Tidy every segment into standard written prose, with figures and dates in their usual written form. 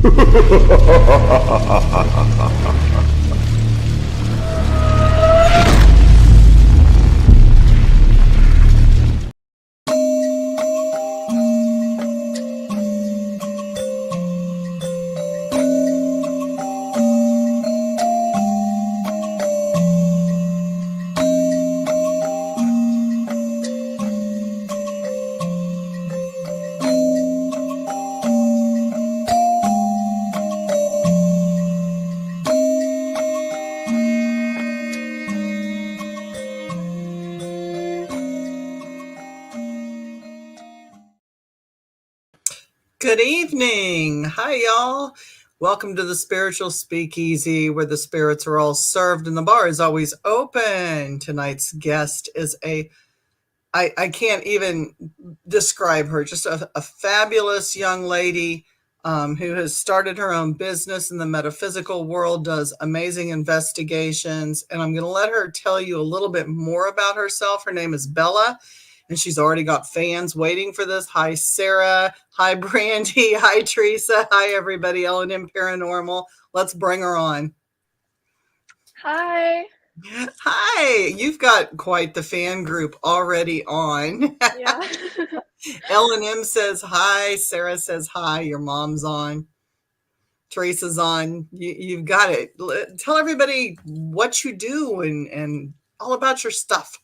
Good evening. Hi, y'all. Welcome to the Spiritual Speakeasy, where the spirits are all served and the bar is always open. Tonight's guest is I can't even describe her, just a fabulous young lady who has started her own business in the metaphysical world, does amazing investigations. And I'm going to let her tell you a little bit more about herself. Her name is Bella. And she's already got fans waiting for this. Hi, Sarah. Hi, Brandy. Hi, Teresa. Hi, everybody. L&M Paranormal. Let's bring her on. Hi. Hi. You've got quite the fan group already on. Yeah. L&M says hi. Sarah says hi. Your mom's on. Teresa's on. You've got it. Tell everybody what you do and all about your stuff.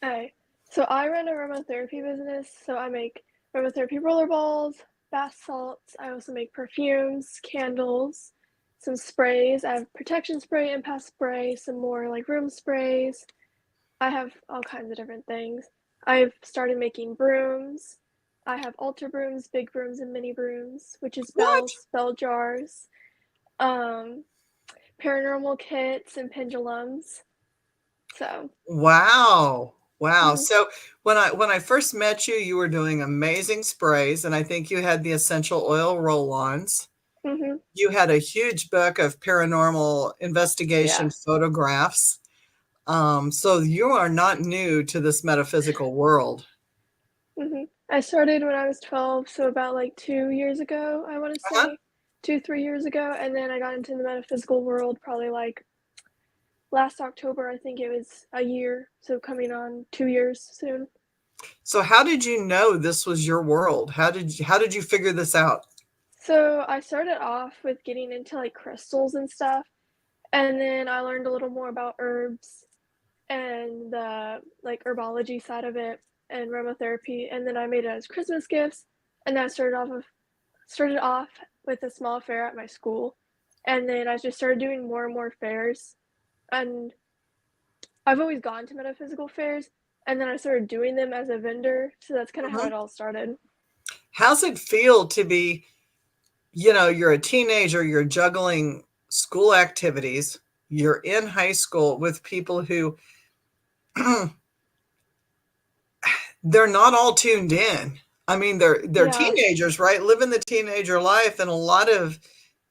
Hi. So I run a aromatherapy business. So I make aromatherapy roller balls, bath salts. I also make perfumes, candles, some sprays. I have protection spray, impact spray, some more like room sprays. I have all kinds of different things. I've started making brooms. I have altar brooms, big brooms, and mini brooms, which is bells, spell jars, paranormal kits, and pendulums. So Wow. So when I first met you, you were doing amazing sprays, and I think you had the essential oil roll-ons. You had a huge book of paranormal investigation photographs. So you are not new to this metaphysical world. I started when I was 12, so about like 2 years ago, I want to say 2-3 years ago, and then I got into the metaphysical world probably like last October. I think it was a year, so coming on 2 years soon. So how did you know this was your world? How did you figure this out? So I started off with getting into like crystals and stuff, and then I learned a little more about herbs and the like herbology side of it and aromatherapy, and then I made it as Christmas gifts, and then I started off with a small fair at my school, and then I just started doing more and more fairs, and I've always gone to metaphysical fairs, and then I started doing them as a vendor, so that's kind of how it all started. How's it feel to be, you're a teenager, you're juggling school activities, you're in high school with people who they're not all tuned in. I mean, they're teenagers, right? Living the teenager life, and a lot of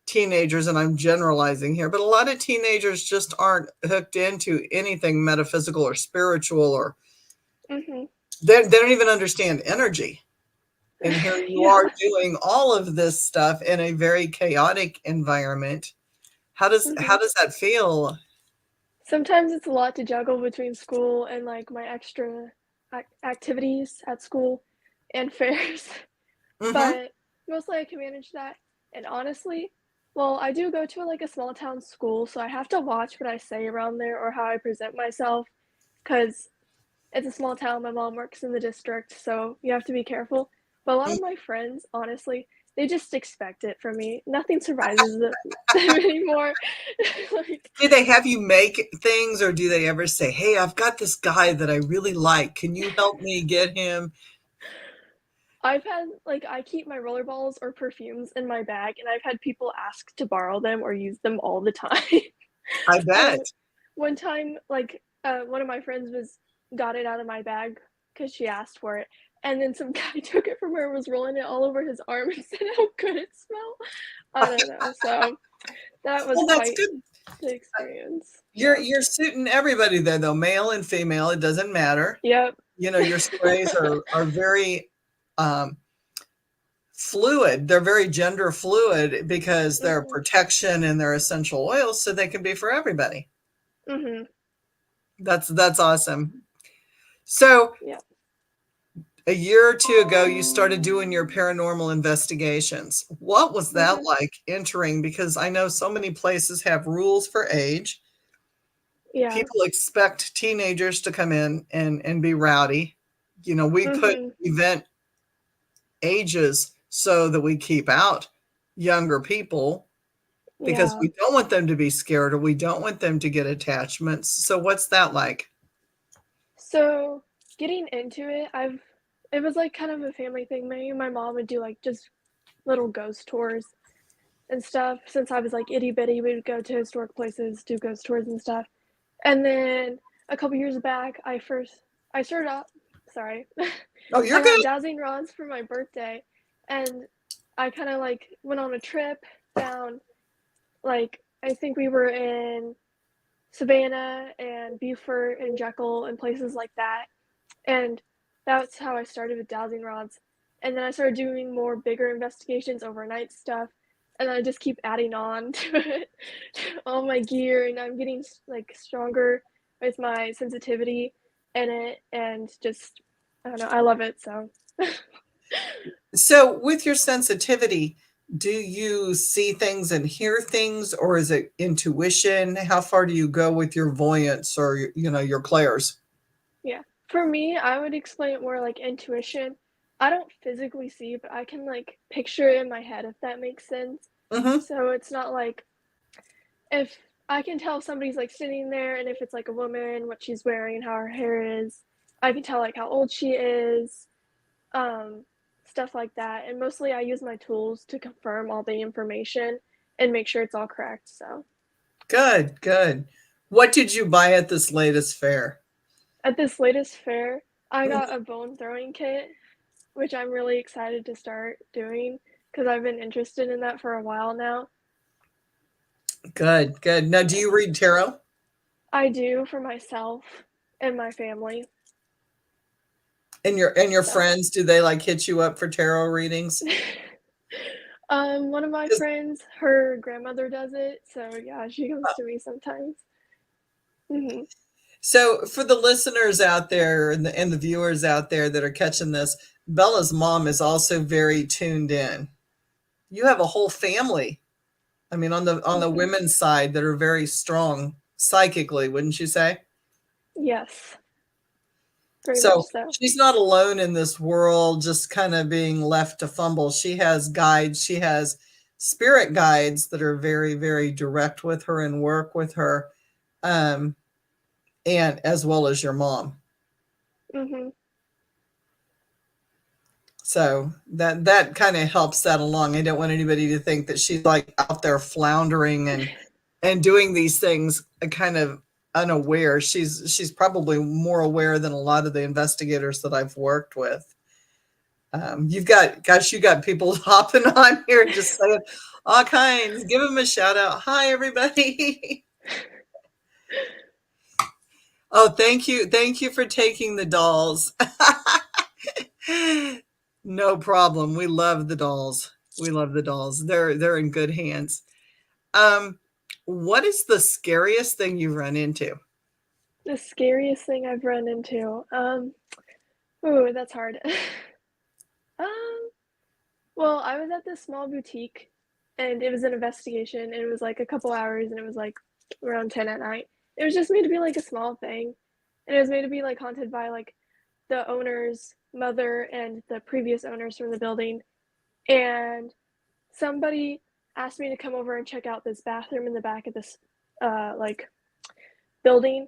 teenagers, and I'm generalizing here, but a lot of teenagers just aren't hooked into anything metaphysical or spiritual, or they don't even understand energy. And here you are doing all of this stuff in a very chaotic environment. How does that feel? Sometimes it's a lot to juggle between school and like my extra activities at school and fairs. But mostly I can manage that. And honestly, well, I do go to like a small town school, so I have to watch what I say around there or how I present myself, because it's a small town. My mom works in the district, so you have to be careful. But a lot of my friends, honestly, they just expect it from me. Nothing surprises them anymore. Like, do they have you make things, or do they ever say, hey, I've got this guy that I really like. Can you help me get him? I've had, like, I keep my rollerballs or perfumes in my bag, and I've had people ask to borrow them or use them all the time. I bet. One time, like, one of my friends got it out of my bag because she asked for it, and then some guy took it from her and was rolling it all over his arm and said how good it smelled. I don't know. So that was quite the experience. You're suiting everybody there, though, male and female. It doesn't matter. Yep. Your sprays are very fluid. They're very gender fluid because they're Mhm. protection and they're essential oils, so they can be for everybody. Mhm. That's awesome. So Yeah. a year or two ago, you started doing your paranormal investigations. What was that Mhm. like entering? Because I know so many places have rules for age. Yeah. People expect teenagers to come in and be rowdy. You know, we put Mhm. event ages so that we keep out younger people because Yeah. we don't want them to be scared or we don't want them to get attachments. So what's that like? So, getting into it, it was like kind of a family thing. Me and my mom would do like just little ghost tours and stuff. Since I was like itty bitty, we would go to historic places, do ghost tours and stuff. And then a couple years back, I started off. Sorry, Oh, you're I got good. dowsing rods for my birthday, and I kind of like went on a trip down. Like I think we were in Savannah and Beaufort and Jekyll and places like that. And that's how I started with dowsing rods. And then I started doing more bigger investigations, overnight stuff. And then I just keep adding on to it, to all my gear, and I'm getting like stronger with my sensitivity in it, and just I don't know, I love it. So So with your sensitivity, do you see things and hear things or is it intuition? How far do you go with your voyance or your clairs? yeah, for me, I would explain it more like intuition. I don't physically see, but I can like picture it in my head if that makes sense. Mhm. So it's not like if I can tell if somebody's like sitting there, and if it's like a woman, what she's wearing, how her hair is. I can tell like how old she is, um, stuff like that. And mostly I use my tools to confirm all the information and make sure it's all correct. So Good, good. What did you buy at this latest fair? at this latest fair, I Mhm. got a bone throwing kit, which I'm really excited to start doing because I've been interested in that for a while now. Good, good. Now, do Yeah. you read tarot? I do for myself and my family. And your So friends, do they like hit you up for tarot readings? One of my 'Cause friends, her grandmother does it, so yeah, she comes to me sometimes. Mhm. so for the listeners out there and the viewers out there that are catching this, Bella's mom is also very tuned in. You have a whole family. I mean, on the Mhm. women's side that are very strong psychically, wouldn't you say? Yes, very much So so. she's not alone in this world, just kind of being left to fumble. She has guides. She has spirit guides that are very, very direct with her and work with her, um, and as well as your mom. Mhm. So that kind of helps that along. I don't want anybody to think that she's like out there floundering and doing these things kind of unaware. She's probably more aware than a lot of the investigators that I've worked with. You've got, gosh, you got people hopping on here just saying all kinds. Give them a shout out. Hi, everybody. Oh, thank you for taking the dolls. No problem. We love the dolls. We love the dolls. They're in good hands. Um, what is the scariest thing you've run into? The scariest thing I've run into, ooh, that's hard. Um, well, I was at this small boutique, and it was an investigation, and it was like a couple hours, and it was like around 10 at night. It was just made to be like a small thing, and it was made to be like haunted by like the owner's mother and the previous owners from the building. And somebody asked me to come over and check out this bathroom in the back of this like building,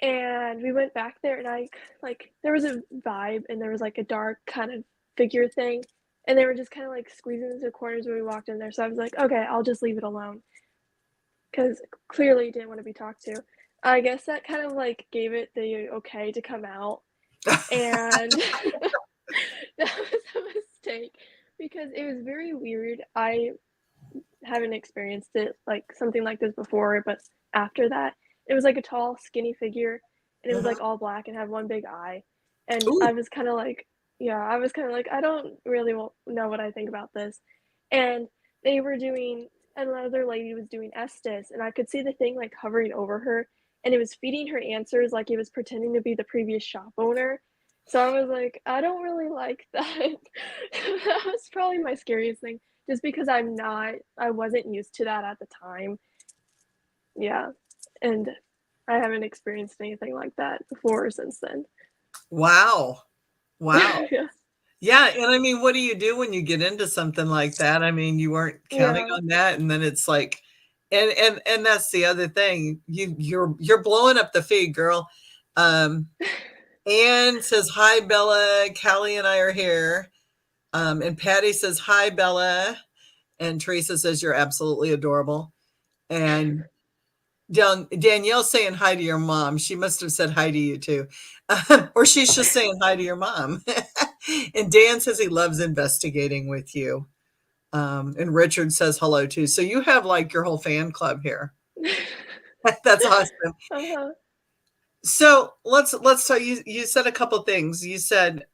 and we went back there, and I like there was a vibe, and there was like a dark kind of figure thing, and they were just kind of like squeezing into corners when we walked in there. So I was like, okay, I'll just leave it alone because clearly didn't want to be talked to. I guess that kind of like gave it the okay to come out, and that was a mistake because it was very weird. I haven't experienced it like something like this before, but after that, it was like a tall, skinny figure, and it was Mhm. like all black and had one big eye. And Ooh, I was kind of like, yeah, I was kinda like, "I don't really know what I think about this." And they were doing another lady was doing Estes, and I could see the thing, like, hovering over her, and it was feeding her answers like it was pretending to be the previous shop owner. So I was like, "I don't really like that." That was probably my scariest thing, just because I wasn't used to that at the time. Yeah, and I haven't experienced anything like that before or since then. Wow. Wow. Yeah. Yeah, and I mean, what do you do when you get into something like that? I mean, you weren't counting Yeah. on that, and then it's like and that's the other thing. You're blowing up the feed, girl. Um, Anne says, "Hi, Bella. Callie and I are here." And Patty says, "Hi, Bella." And Teresa says, "You're absolutely adorable." And Danielle's saying hi to your mom. She must have said hi to you too. Or she's just saying hi to your mom. And Dan says he loves investigating with you. And Richard says hello too. So you have like your whole fan club here. That's awesome. Uh-huh. So let's tell you. You said a couple things. You said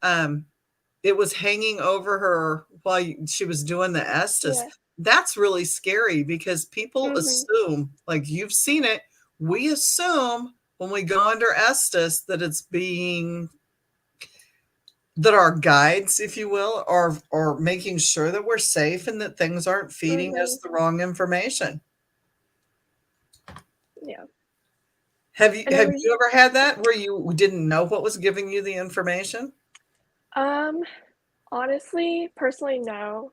it was hanging over her while she was doing the Estes. Yeah. That's really scary because people Mhm. assume, like you've seen it, we assume when we go under Estes that it's being that our guides, if you will, are making sure that we're safe and that things aren't feeding us Mhm. the wrong information. Yeah. Have you And have you ever had that where you didn't know what was giving you the information? um, honestly, personally, no,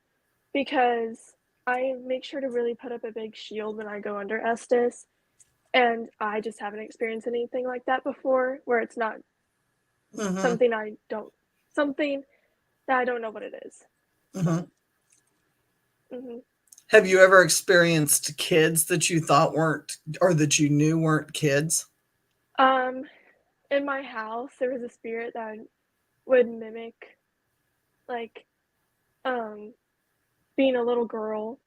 because I make sure to really put up a big shield when I go under Estes, and I just haven't experienced anything like that before, where it's not Mhm, something I don't something that I don't know what it is. mhm. So, mhm. Have you ever experienced kids that you thought weren't or that you knew weren't kids? Um, in my house, there was a spirit that would mimic, like, um, being a little girl,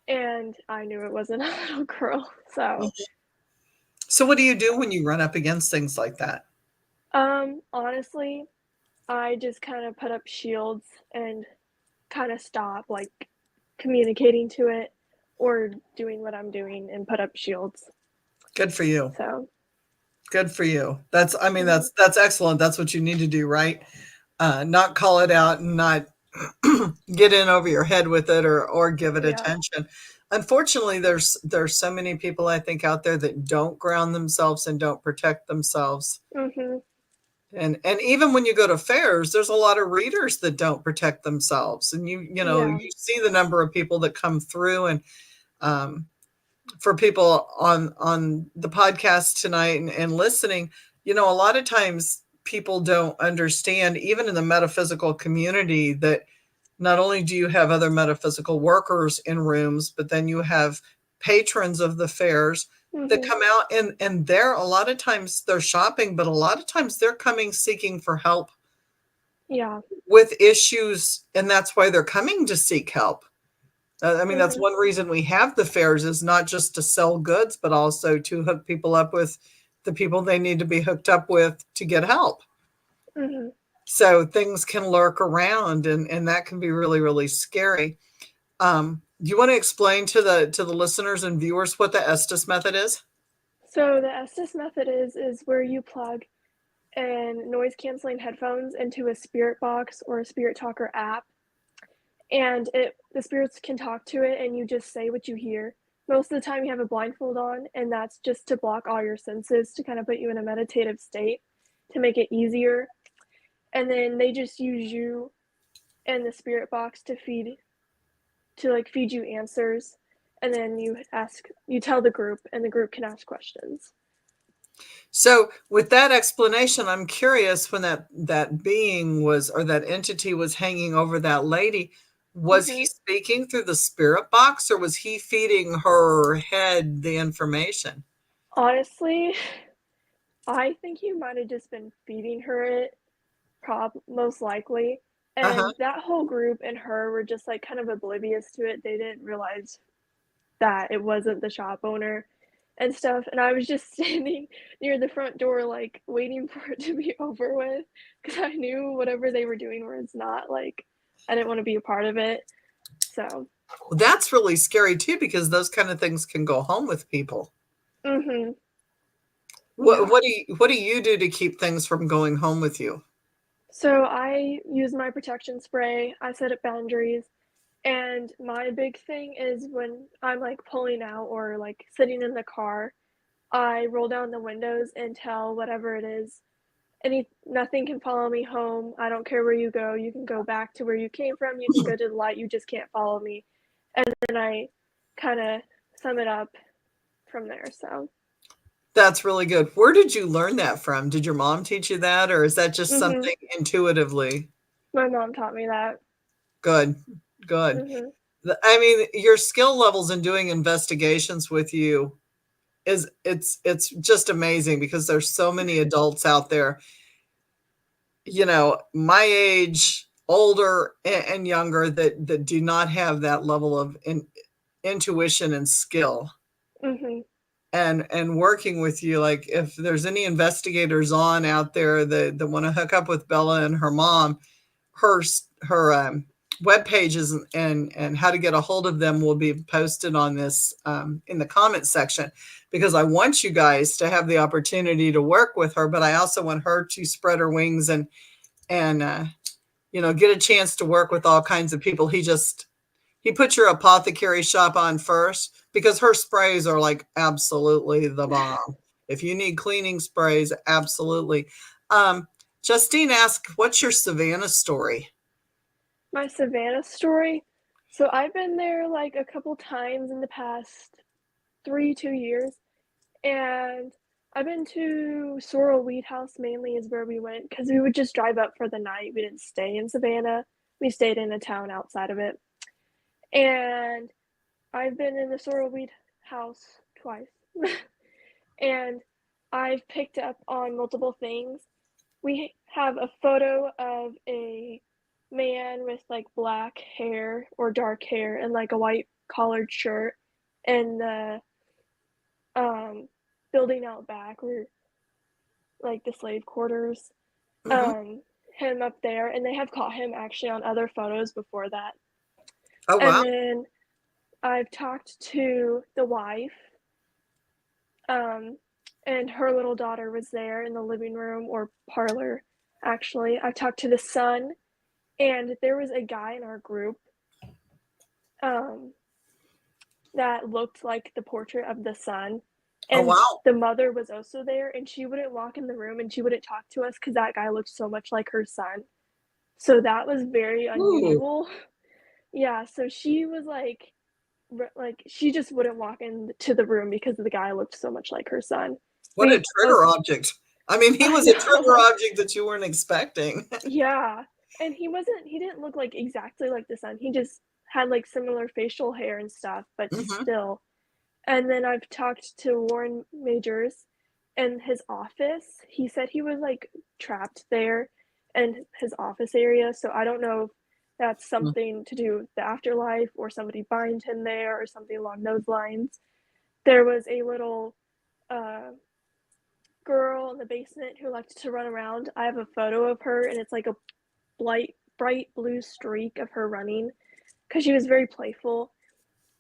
and I knew it wasn't a little girl, so, Mhm. So what do you do when you run up against things like that? honestly, I just kinda put up shields and kinda stop, like, communicating to it or doing what I'm doing and put up shields, Good for you. so, Good for you. That's I mean, mhm, that's excellent. That's what you need to do, right? Not call it out and not get in over your head with it or give it yeah, attention. Unfortunately, there's so many people I think out there that don't ground themselves and don't protect themselves. mhm, And even when you go to fairs, there's a lot of readers that don't protect themselves. And you know, yeah, you see the number of people that come through and um, for people on the podcast tonight and listening, you know, a lot of times people don't understand, even in the metaphysical community, that not only do you have other metaphysical workers in rooms, but then you have patrons of the fairs that mhm, come out and they're a lot of times they're shopping, but a lot of times they're coming seeking for help yeah, with issues, and that's why they're coming to seek help. I mean, that's mhm, one reason we have the fairs is not just to sell goods, but also to hook people up with the people they need to be hooked up with to get help. mhm. So things can lurk around and that can be really, really scary. Do you want to explain to the listeners and viewers what the Estes method is? So the Estes method is where you plug an noise canceling headphones into a spirit box or a spirit talker app, and it the spirits can talk to it and you just say what you hear. Most of the time you have a blindfold on, and that's just to block all your senses to kind of put you in a meditative state to make it easier. And then they just use you and the spirit box to feed you answers, and then you tell the group and the group can ask questions. So with that explanation, I'm curious when that being was or that entity was hanging over that lady, was he Mhm. speaking through the spirit box or was he feeding her head the information? Honestly, I think he might have just been feeding her it, most likely. Uh-huh. And that whole group and her were just like kind of oblivious to it. They didn't realize that it wasn't the shop owner. and stuff, and I was just standing near the front door, like, waiting for it to be over with, because I knew whatever they were doing was not, like, I didn't wanna be a part of it, so. Well, that's really scary too because those kind of things can go home with people. Mhm. What Yeah. what do you do to keep things from going home with you? So I use my protection spray, I set up boundaries, and my big thing is when I'm, like, pulling out or, like, sitting in the car, I roll down the windows and tell whatever it is, nothing can follow me home. I don't care where you go. You can go back to where you came from. You can go to the light. You just can't follow me. And then I kind of sum it up from there. So, That's really good. Where did you learn that from? Did your mom teach you that, or is that just mhm. something intuitively? My mom taught me that. Good, good. Mhm. I mean, your skill levels in doing investigations with you is it's just amazing because there's so many adults out there, my age, older and younger that do not have that level of intuition and skill. Mhm. And working with you, like if there's any investigators on out there that want to hook up with Bella and her mom, her web pages and how to get a hold of them will be posted on this in the comment section because I want you guys to have the opportunity to work with her, but I also want her to spread her wings and get a chance to work with all kinds of people. He put your apothecary shop on first because her sprays are like absolutely the bomb. If you need cleaning sprays, absolutely. Um, Justine asked, "What's your Savannah story?" My Savannah story. So I've been there like a couple times in the past 2 years, and I've been to Sorrel Weed House mainly is where we went because we would just drive up for the night. We didn't stay in Savannah. We stayed in a town outside of it. And I've been in the Sorrel Weed House twice. And I've picked up on multiple things. We have a photo of a man with like black hair or dark hair and like a white collared shirt in the um building out back where like the slave quarters. Hmm. Um him up there, and they have caught him actually on other photos before that. Oh And wow. then I've talked to the wife, um, and her little daughter was there in the living room or parlor, actually. I talked to the son, and there was a guy in our group, um, that looked like the portrait of the son, Oh and wow. the mother was also there, and she wouldn't walk in the room, and she wouldn't talk to us because that guy looked so much like her son. So that was very Ooh, unusual. Yeah, so she was like, she just wouldn't walk into the room because the guy looked so much like her son. what a We both trigger object. I mean, he I was a trigger know. object that you weren't expecting. Yeah, and he didn't look, like, exactly like the son, he just had, like, similar facial hair and stuff, but Hmm. still. And then I've talked to Warren Majors in his office. He said he was, like, trapped there in his office area, so I don't know if that's something to do with the afterlife or somebody bind him there or something along those lines. There was a little, uh, girl in the basement who liked to run around. I have a photo of her, and it's like a bright blue streak of her running because she was very playful.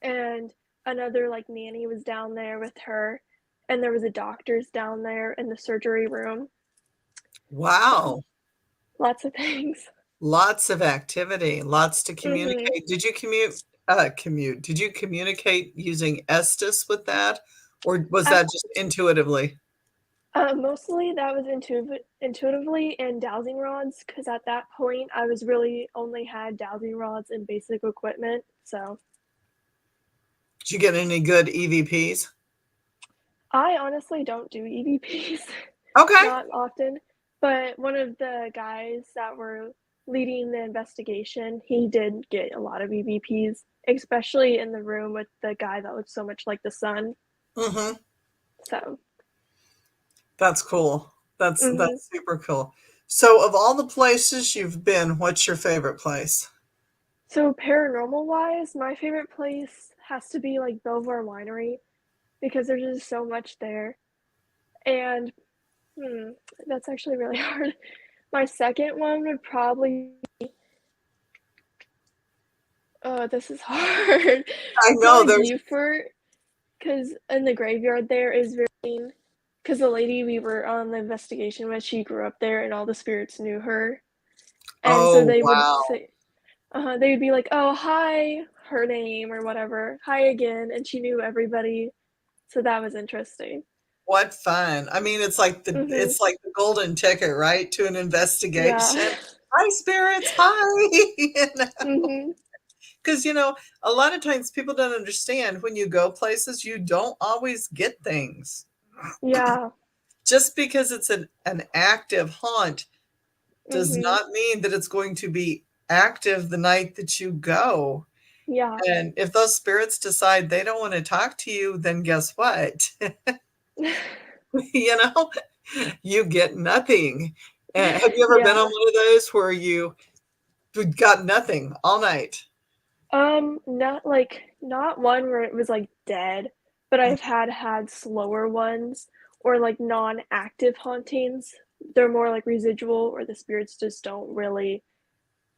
And another like nanny was down there with her, and there was a doctor's down there in the surgery room. So Wow. lots of things. Lots of activity, lots to Hmm. communicate. Did you commute? Did you communicate using Estes with that, or was I that just intuitively? Mostly that was intuitively and dowsing rods because at that point I was really only had dowsing rods and basic equipment. So Did you get any good EVPs? I honestly don't do EVPs. Okay. Not often, but one of the guys that were leading the investigation, he did get a lot of EVPs, especially in the room with the guy that looked so much like the son. Mhm. So, That's cool. mhm. That's super cool. So of all the places you've been, what's your favorite place? So paranormal wise, my favorite place has to be like Belvoir Winery because there's just so much there. And hmm, that's actually really hard. My second one would probably, oh, this is hard. I know Probably there's, Buford, because in the graveyard there is very, because the lady we were on the investigation with, she grew up there and all the spirits knew her. And so oh, they would wow. say, they would be like, "Oh, hi," her name or whatever, "Hi again," and she knew everybody, so that was interesting. What fun. I mean, Mhm. it's like the golden ticket, right, to an Yeah. investigation. Hi, spirits. Hi. You know? Mhm. Because, a lot of times people don't understand when you go places, you don't always get things. Yeah. Just because it's an active haunt does Mhm. not mean that it's going to be active the night that you go. Yeah. And if those spirits decide they don't want to talk to you, then guess what? you know, you get nothing. Have you ever been Yeah. on one of those where you got nothing all night? Not one where it was, like, dead, but I've had slower ones or, like, non-active hauntings. They're more, like, residual or the spirits just don't really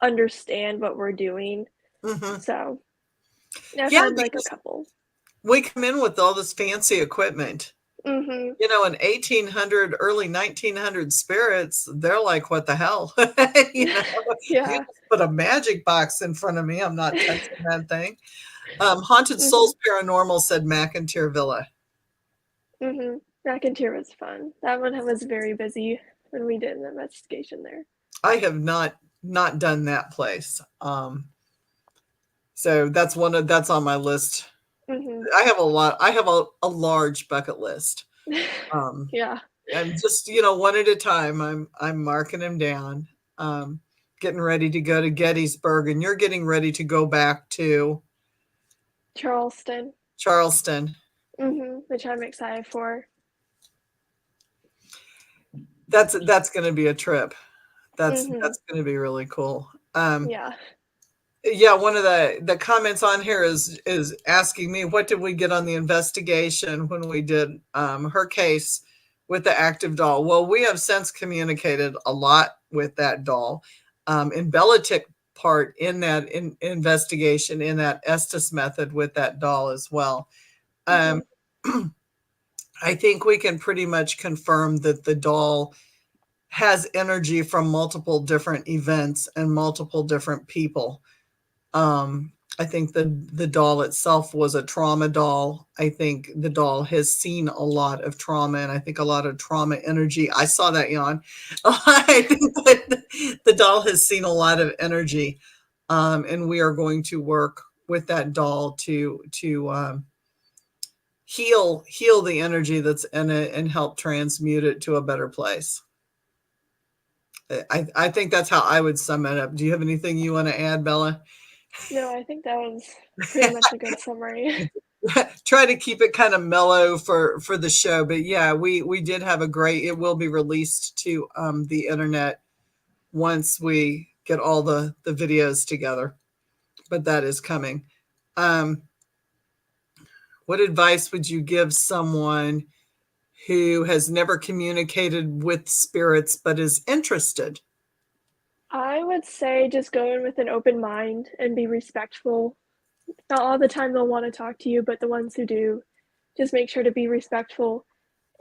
understand what we're doing. Hmm. So, I've Yeah, had, like, a because couple. we come in with all this fancy equipment. Mhm. In 1800, early 1900 spirits, they're like, what the hell? You Yeah. just put a magic box in front of me. I'm not touching that thing. Haunted Mhm. Souls Paranormal said McIntyre Villa. Mhm. Racketeer was fun. That one was very busy when we did an investigation there. I have not done that place. So that's on my list. Mhm. I have a lot. I have a large bucket list. Um, Yeah. I'm just one at a time. I'm marking them down. Um, Getting ready to go to Gettysburg, and you're getting ready to go back to Charleston. Charleston. Mhm. Which I'm excited for. That's going to be a trip. Mhm. That's going to be really cool. Yeah. Yeah, one of the comments on here is asking me what did we get on the investigation when we did her case with the active doll. Well, we have since communicated a lot with that doll. In Bella took part in that investigation in that Estes method with that doll as well. Um, Mhm. I think we can pretty much confirm that the doll has energy from multiple different events and multiple different people. I think the doll itself was a trauma doll. I think the doll has seen a lot of trauma, and I think a lot of trauma energy. I saw that yawn. I think that the doll has seen a lot of energy, and we are going to work with that doll to heal the energy that's in it and help transmute it to a better place. I think that's how I would sum it up. Do you have anything you want to add, Bella? No, I think that was pretty much a good summary. Try to keep it kind of mellow for the show, but yeah, we did have a great. It will be released to the internet once we get all the videos together, but that is coming. um what advice would you give someone who has never communicated with spirits but is interested? I would say just go in with an open mind and be respectful. Not all the time they'll wanna talk to you, but the ones who do, just make sure to be respectful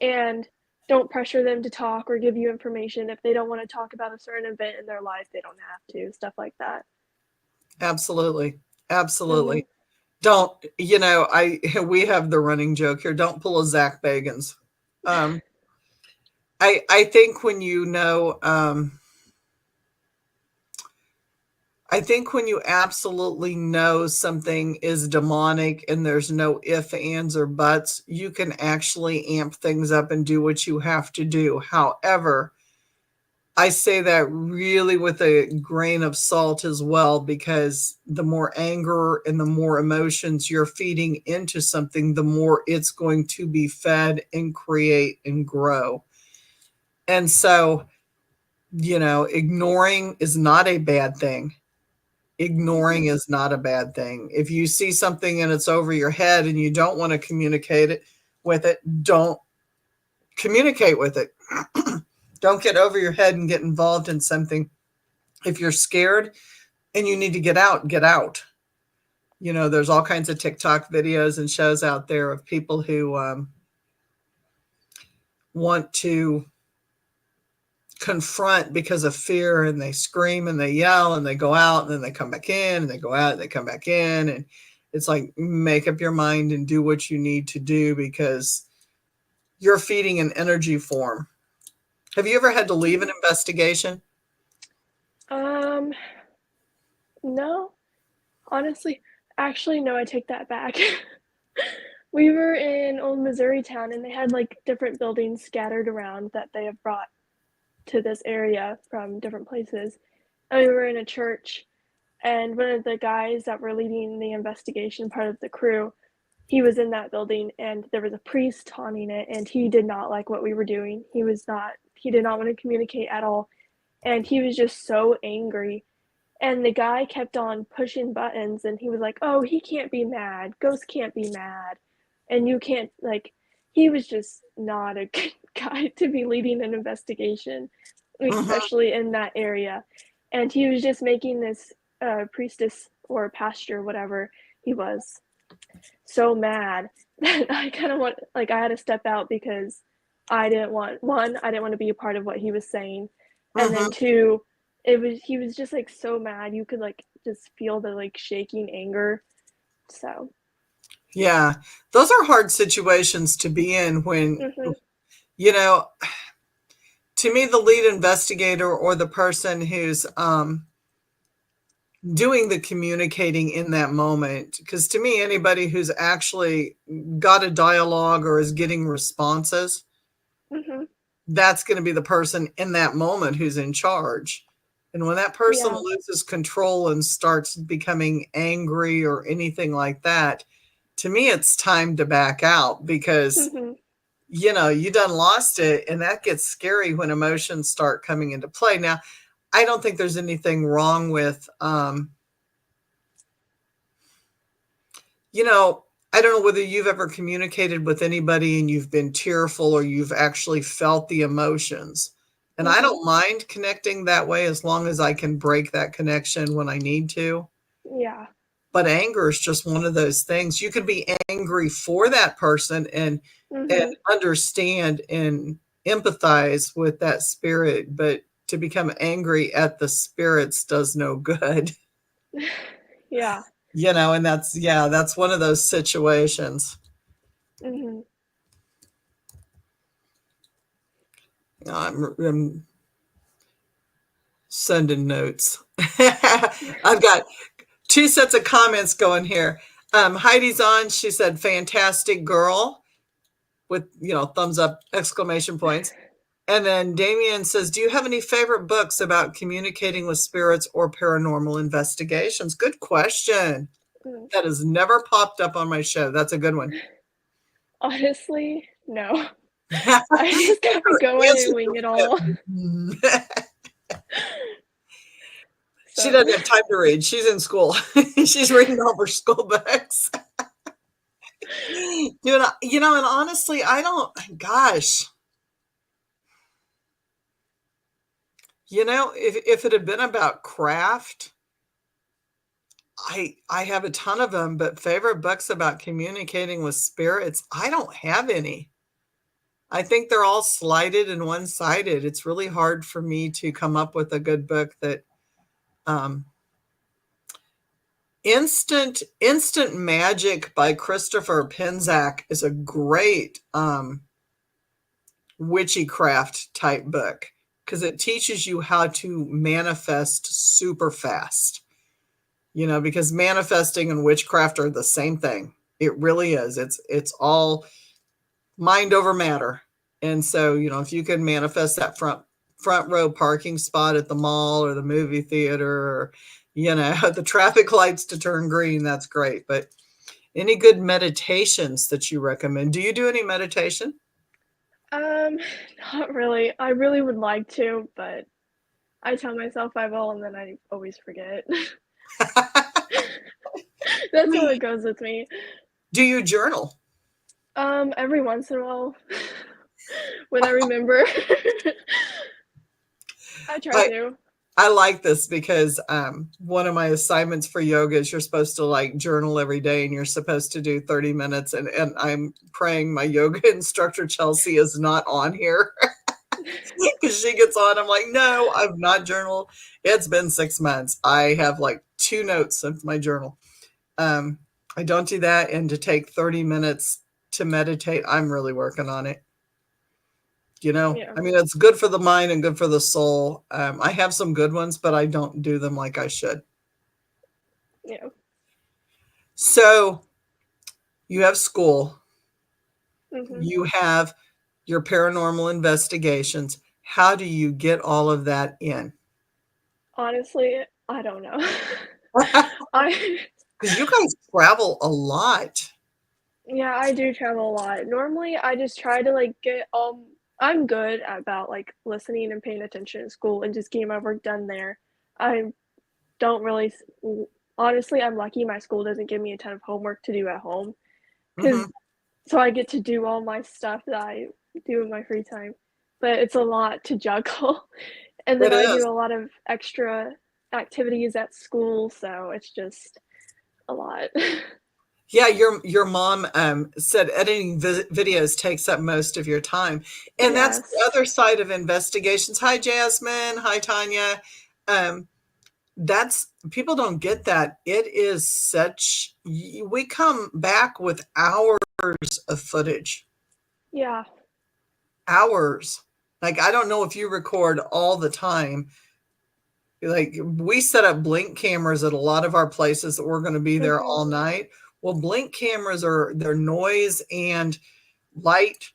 and don't pressure them to talk or give you information. If they don't wanna talk about a certain event in their life, they don't have to, stuff like that. Absolutely, absolutely. Mhm. Don't I we have the running joke here, don't pull a Zach Bagans. um I think when I think when you absolutely know something is demonic and there's no if, ands, or buts, you can actually amp things up and do what you have to do. However, I say that really with a grain of salt as well, because the more anger and the more emotions you're feeding into something, the more it's going to be fed and create and grow. And so, ignoring is not a bad thing. Ignoring Mhm. is not a bad thing. If you see something and it's over your head and you don't want to communicate it, with it, don't communicate with it. Don't get over your head and get involved in something. If you're scared and you need to get out, get out. You know, there's all kinds of TikTok videos and shows out there of people who want to confront because of fear, and they scream and they yell and they go out and then they come back in and they go out and they come back in. And it's like, make up your mind and do what you need to do, because you're feeding an energy form. Have you ever had to leave an investigation? Um, no, honestly, actually, no, I take that back. We were in old Missouri town and they had like different buildings scattered around that they have brought to this area from different places. And we were in a church, and one of the guys that were leading the investigation, part of the crew, he was in that building and there was a priest haunting it, and he did not like what we were doing. He did not want to communicate at all. And he was just so angry. And the guy kept on pushing buttons and he was like, "Oh, he can't be mad. Ghost can't be mad. And you can't like." He was just not a good guy to be leading an investigation, Mm-hmm. especially in that area. And he was just making this priestess or pastor, whatever he was, so mad that I kind of want, like, I had to step out because I didn't want, one, I didn't want to be a part of what he was saying. And then Mm-hmm. two, he was just like so mad. You could like just feel the like shaking anger. So, Yeah, those are hard situations to be in when, mm-hmm, you know, to me, the lead investigator or the person who's doing the communicating in that moment, because to me, anybody who's actually got a dialogue or is getting responses, mm-hmm, that's going to be the person in that moment who's in charge. And when that person yeah, loses control and starts becoming angry or anything like that, to me, it's time to back out, because, mm-hmm, you know, you done lost it. And that gets scary when emotions start coming into play. Now, I don't think there's anything wrong with, you know, I don't know whether you've ever communicated with anybody and you've been tearful or you've actually felt the emotions. And I mm-hmm, don't mind connecting that way as long as I can break that connection when I need to. yeah, But anger is just one of those things. You can be angry for that person and mm-hmm, understand and empathize with that spirit, but to become angry at the spirits does no good. yeah, You know, and that's, yeah, that's one of those situations. mm-hmm, I'm sending notes. I've got two sets of comments going here. Heidi's on. She said, "Fantastic girl," with, you know, thumbs up, exclamation points. And then Damien says, "Do you have any favorite books about communicating with spirits or paranormal investigations?" Good question. mm. That has never popped up on my show. That's a good one. Honestly, no. I just kind of go in Answer and wing it all. the She So, doesn't have time to read. She's in school. She's reading all her school books. You know, and honestly, I don't, gosh, you know, if it had been about craft, I have a ton of them, but favorite books about communicating with spirits, I don't have any. I think they're all slighted and one-sided. It's really hard for me to come up with a good book that um Instant Magic by Christopher Penczak is a great witchycraft type book, because it teaches you how to manifest super fast. You know, because manifesting and witchcraft are the same thing. It really is. It's all mind over matter. And so, you know, if you can manifest that front row parking spot at the mall or the movie theater, or, you know, the traffic lights to turn green, that's great. But any good meditations that you recommend? Do you do any meditation? um, not really. I really would like to, but I tell myself I will, and then I always forget. That's how it goes with me. Do you journal? Every once in a while, when I remember, I try I to. I like this because one of my assignments for yoga is you're supposed to like journal every day and you're supposed to do 30 minutes. And I'm praying my yoga instructor, Chelsea, is not on here because she gets on. I'm like, no, I've not journaled. It's been 6 months. I have like 2 notes in my journal. Um, I don't do that. And to take 30 minutes to meditate, I'm really working on it. Yeah, I mean, it's good for the mind and good for the soul. I have some good ones, but I don't do them like I should. yeah. So you have school, Hmm. you have your paranormal investigations. How do you get all of that in? Honestly, I don't know. Because I you guys travel a lot. Yeah, I do travel a lot. Normally, I just try to like get I'm good about like listening and paying attention in school and just getting my work done there. I don't really honestly, I'm lucky my school doesn't give me a ton of homework to do at home cuz Hmm. so I get to do all my stuff that I do in my free time. But it's a lot to juggle. And then It I do is. a lot of extra activities at school, so it's just a lot. Yeah, your mom said editing videos takes up most of your time, and that's the Yes. other side of investigations. Hi, Jasmine. Hi, Tanya. Um, that's people don't get that. It is such we come back with hours of footage, Yeah. hours. Like I don't know if you record all the time. Like we set up blink cameras at a lot of our places that we're going to be there Mhm. all night. Well, blink cameras are they're noise and light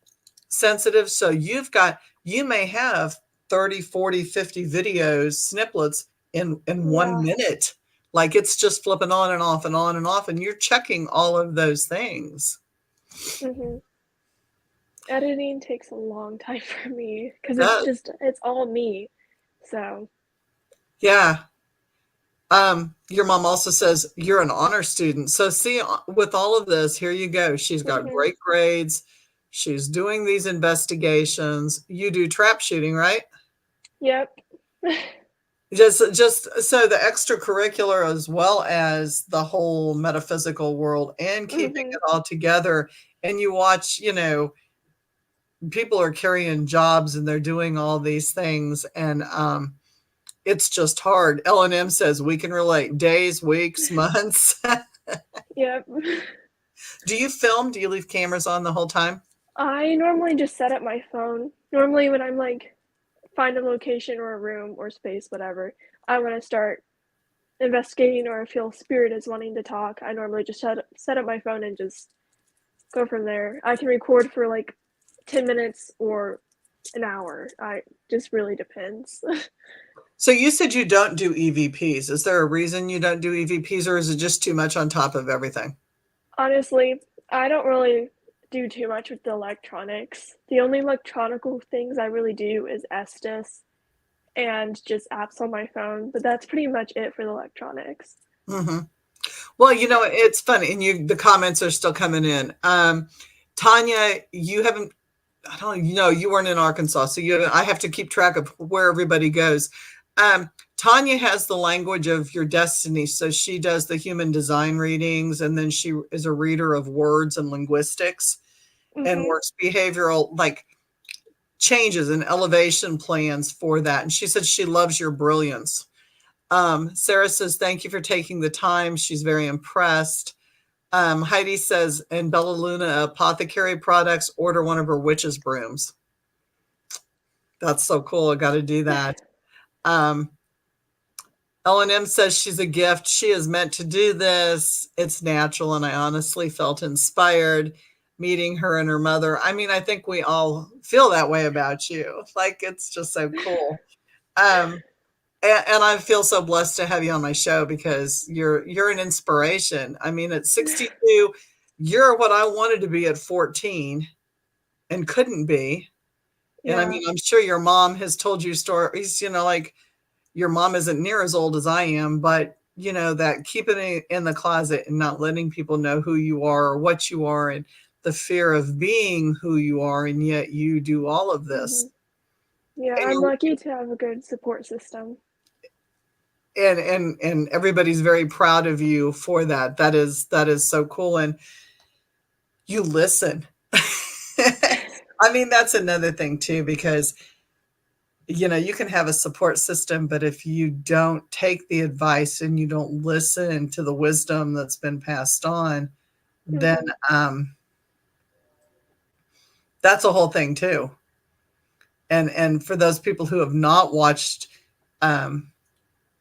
sensitive. So you may have 30, 40, 50 videos, snippets in Yeah. 1 minute. Like it's just flipping on and off and on and off, and you're checking all of those things. Mhm. Editing takes a long time for me because That, it's all me. So, yeah. Your mom also says you're an honor student. So see, with all of this, here you go. She's got mhm. great grades. She's doing these investigations. You do trap shooting, right? Yep. Just so the extracurricular as well as the whole metaphysical world and keeping Mhm. it all together. And you watch, people are carrying jobs and they're doing all these things. And it's just hard. L&M says we can relate days, weeks, months. Yep. Do you film? Do you leave cameras on the whole time? I normally just set up my phone. Normally when I'm like find a location or a room or space, whatever, I want to start investigating or feel spirit is wanting to talk, I normally just set up my phone and just go from there. I can record for like 10 minutes or an hour. I just really depends. So you said you don't do EVPs. Is there a reason you don't do EVPs, or is it just too much on top of everything? Honestly, I don't really do too much with the electronics. The only electronical things I really do is Estes and just apps on my phone, but that's pretty much it for the electronics. Hmm. Well, it's funny, and the comments are still coming in. Tanya, you haven't. I don't know. You weren't in Arkansas, so I have to keep track of where everybody goes. Tanya has the language of your destiny, so she does the human design readings, and then she is a reader of words and linguistics, and Mhm. works behavioral like changes and elevation plans for that. And she said she loves your brilliance. Sarah says, thank you for taking the time. She's very impressed. Heidi says, and Bella Luna Apothecary Products, order one of her witch's brooms. That's so cool. I got to do that. Um, L&M says she's a gift. She is meant to do this. It's natural. And I honestly felt inspired meeting her and her mother. I mean, I think we all feel that way about you. Like, it's just so cool. Um, and I feel so blessed to have you on my show because you're an inspiration. I mean, at 62, you're what I wanted to be at 14 and couldn't be. And I Yeah. mean, I'm sure your mom has told you stories, like your mom isn't near as old as I am, but that keeping it in the closet and not letting people know who you are or what you are and the fear of being who you are, and yet you do all of this. Yeah, And I'm you lucky to have a good support system. and everybody's very proud of you for that. That is so cool. And you listen. I mean, that's another thing too, because you can have a support system, but if you don't take the advice and you don't listen to the wisdom that's been passed on, then Mhm. um, that's a whole thing too. And for those people who have not watched um,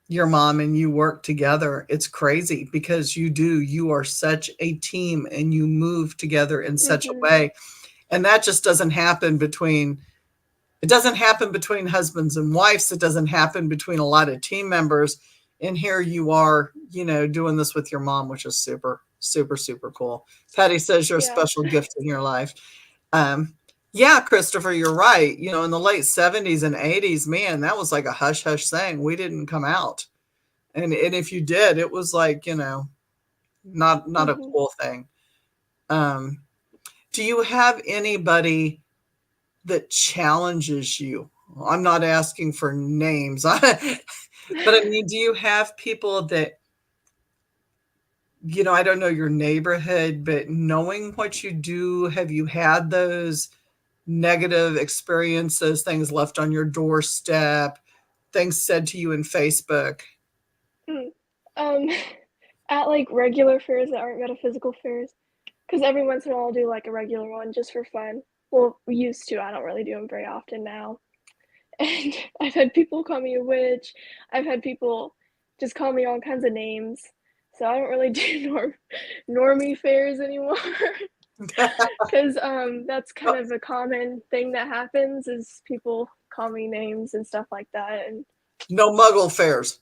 your mom and you work together, it's crazy because you are such a team and you move together in such a Mhm. way. And that just doesn't happen between it doesn't happen between husbands and wives. It doesn't happen between a lot of team members. And here you are, doing this with your mom, which is super, super, super cool. Patty says you're a Yeah. special gift in your life. Um, yeah, Christopher, you're right. In the late 70s and 80s, man, that was like a hush hush thing. We didn't come out. And if you did, it was like, not a Mhm. cool thing. Um, do you have anybody that challenges you? I'm not asking for names, but I mean, do you have people that, I don't know your neighborhood, but knowing what you do, have you had those negative experiences, things left on your doorstep, things said to you in Facebook? Mm. Um, at, like, regular fairs that aren't metaphysical fairs, because every once in a while I'll do, like, a regular one just for fun. Well, we used to, I don't really do them very often now. And I've had people call me a witch. I've had people just call me all kinds of names. So I don't really do normie fairs anymore. 'Cause, that's kind of a common thing that happens is people call me names and stuff like that, and No muggle fairs.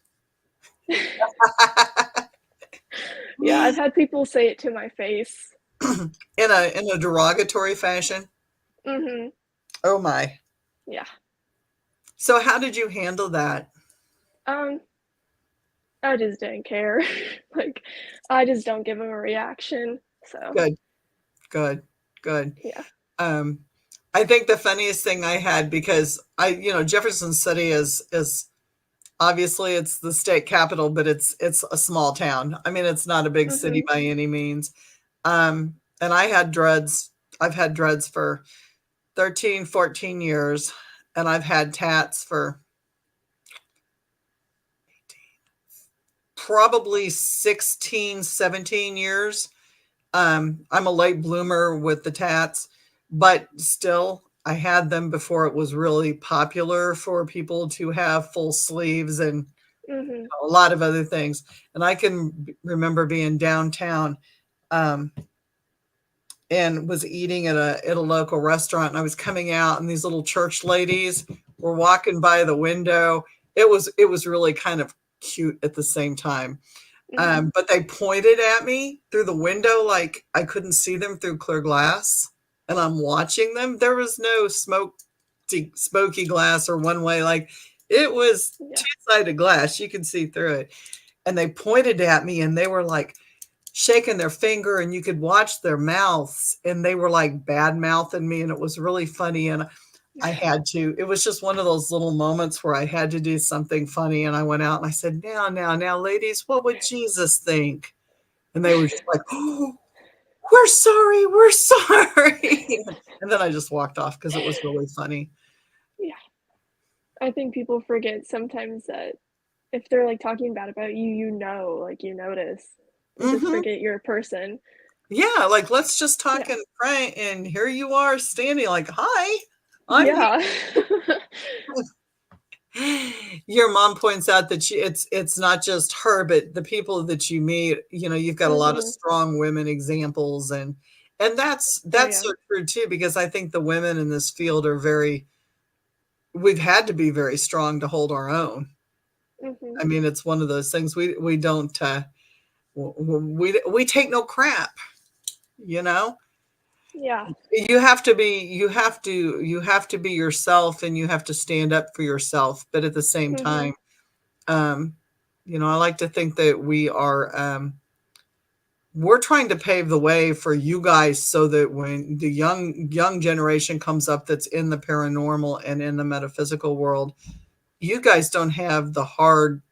yeah, I've had people say it to my face. In a derogatory fashion. Mhm. Oh my. Yeah. So how did you handle that? Um, I just didn't care. Like, I just don't give give 'em a reaction, so, Good, good, good. yeah. Um, I think the funniest thing I had, because Jefferson City is obviously it's the state capital, but it's a small town. I mean, it's not a big city Mhm. by any means. And I had dreads. I've had dreads for 13, 14 years, and I've had tats for probably 16, 17 years. I'm a late bloomer with the tats, but still, I had them before it was really popular for people to have full sleeves and Mhm. a lot of other things. And I can remember being downtown, um, and was eating at a local restaurant, and I was coming out, and these little church ladies were walking by the window. It was really kind of cute at the same time. Mhm. But they pointed at me through the window like I couldn't see them through clear glass, and I'm watching them. There was no smoky glass or one way. Like it was Yeah. two-sided glass. You could see through it. And they pointed at me and they were like shaking their finger, and you could watch their mouths, and they were like bad mouthing me, and it was really funny. And I had to. It was just one of those little moments where I had to do something funny, and I went out and I said, now, ladies, what would Jesus think?" And they were just like, "Oh, we're sorry." And then I just walked off because it was really funny. Yeah. I think people forget sometimes that if they're, like, talking bad about you, like, you notice. They just Mhm. forget you're a person. Yeah, like, let's just talk Yeah. and pray, and here you are standing like, "Hi, I'm here." Yeah. Your mom points out that it's not just her, but the people that you meet, you've got a lot of Mhm. strong women examples, and that's Oh, that's yeah. so true too, because I think the women in this field are very we've had to be very strong to hold our own. Mhm. I mean, it's one of those things we don't we take no crap, you know? Yeah. You have to be yourself, and you have to stand up for yourself, but at the same Mhm. time, um, I like to think that we're trying to pave the way for you guys so that when the young generation comes up that's in the paranormal and in the metaphysical world, you guys don't have the hard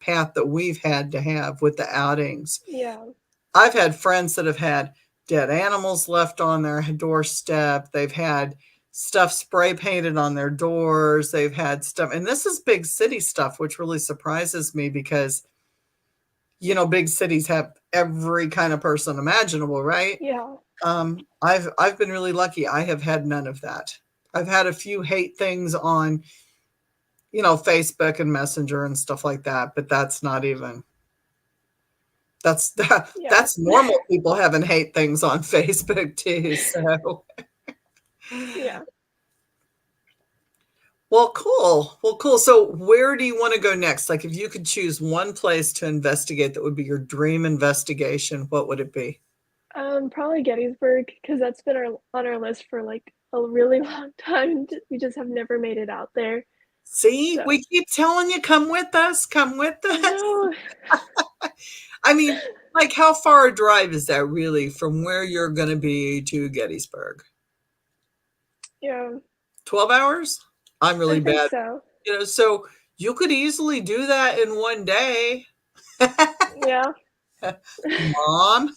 path that we've had to have with the outings. Yeah. I've had friends that have had dead animals left on their doorstep. They've had stuff spray painted on their doors. They've had stuff, and this is big city stuff, which really surprises me because, big cities have every kind of person imaginable, right? Yeah. I've been really lucky. I have had none of that. I've had a few hate things on, Facebook and Messenger and stuff like that, but that's not even that's Yeah. that's normal people having hate things on Facebook too. So, Yeah. well, cool. Well, cool. So, where do you want to go next? Like, if you could choose one place to investigate that would be your dream investigation, what would it be? Probably Gettysburg because that's been on our list for like a really long time. We just have never made it out there. See, So we keep telling you, come with us, come with I us. know. I mean, like, how far a drive is that really from where you're going to be to Gettysburg? Yeah, 12 hours? I'm really I think bad. so. So you could easily do that in one day. Yeah. Mom,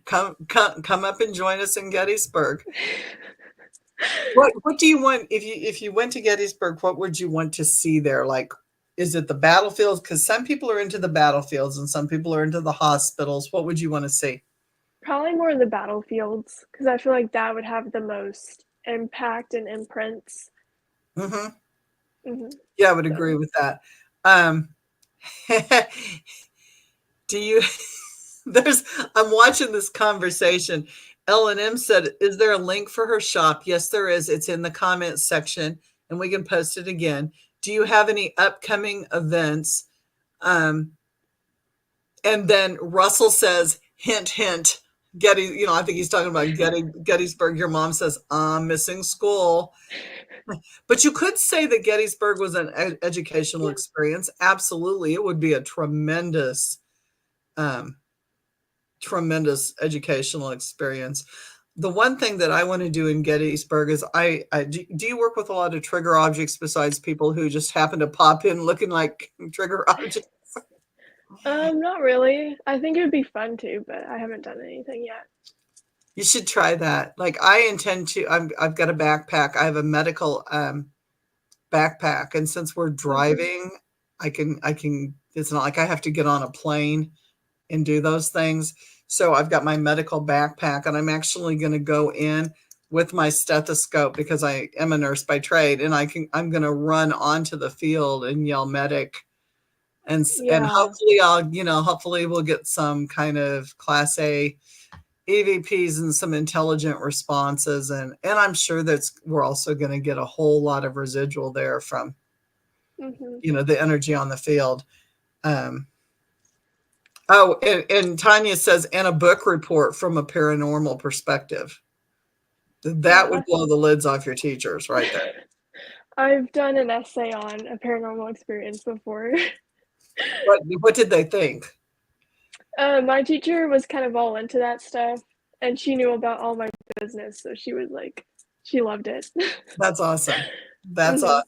come up and join us in Gettysburg. What do you want if you went to Gettysburg, what would you want to see there? Like, is it the battlefields? Because some people are into the battlefields and some people are into the hospitals. What would you want to see? Probably more the battlefields because I feel like that would have the most impact and imprints. Hmm. Hmm. Yeah, I would agree So with that. Um, do you there's I'm watching this conversation. L&M said, is there a link for her shop? Yes, there is. It's in the comments section and we can post it again. Do you have any upcoming events? Um, and then Russell says, hint, hint. I think he's talking about Gettysburg. Your mom says, I'm missing school. But you could say that Gettysburg was an educational yeah. experience. Absolutely. It would be a um, tremendous educational experience. The one thing that I want to do in Gettysburg is do you work with a lot of trigger objects besides people who just happen to pop in looking like trigger objects? Not really. I think it would be fun too, but I haven't done anything yet. You should try that. Like I intend to. I've got a backpack. I have a medical backpack, and since we're Hmm. driving, I can. It's not like I have to get on a plane and do those things. So I've got my medical backpack, and I'm actually going to go in with my stethoscope because I am a nurse by trade, and I'm going to run onto the field and yell medic, and Yeah. hopefully we'll get some kind of class A EVPs and some intelligent responses, and I'm sure we're also going to get a whole lot of residual there from Hmm. the energy on the field. Um, oh, and Tanya says, and a book report from a paranormal perspective. That would Yeah. blow the lids off your teachers right there. I've done an essay on a paranormal experience before. What did they think? My teacher was kind of all into that stuff, and she knew about all my business, so she was like, she loved it. That's awesome. That's Hmm.